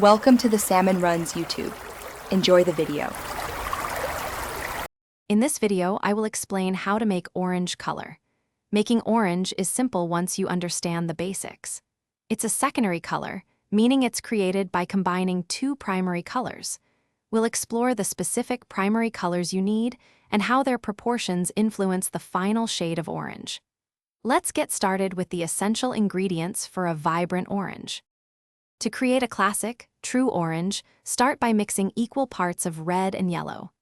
Welcome to the Salmon Runs YouTube. Enjoy the video. In this video, I will explain how to make orange color. Making orange is simple once you understand the basics. It's a secondary color, meaning it's created by combining two primary colors. We'll explore the specific primary colors you need and how their proportions influence the final shade of orange. Let's get started with the essential ingredients for a vibrant orange. To create a classic, true orange, start by mixing equal parts of red and yellow.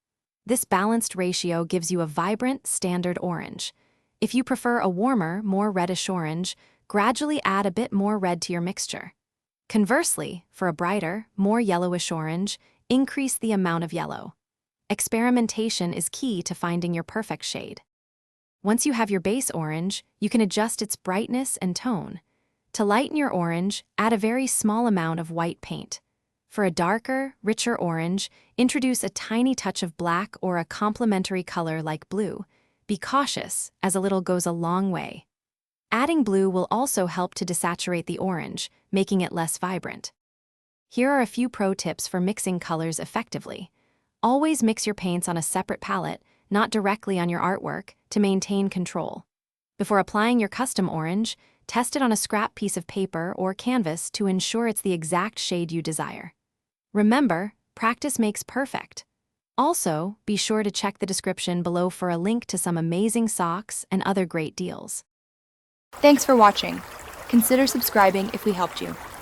This balanced ratio gives you a vibrant, standard orange. If you prefer a warmer, more reddish orange, gradually add a bit more red to your mixture. Conversely, for a brighter, more yellowish orange, increase the amount of yellow. Experimentation is key to finding your perfect shade. Once you have your base orange, you can adjust its brightness and tone. To lighten your orange, add a very small amount of white paint. For a darker, richer orange, introduce a tiny touch of black or a complementary color like blue. Be cautious, as a little goes a long way. Adding blue will also help to desaturate the orange, making it less vibrant. Here are a few pro tips for mixing colors effectively. Always mix your paints on a separate palette, not directly on your artwork, to maintain control. Before applying your custom orange, test it on a scrap piece of paper or canvas to ensure it's the exact shade you desire. Remember, practice makes perfect. Also, be sure to check the description below for a link to some amazing socks and other great deals. Thanks for watching. Consider subscribing if we helped you.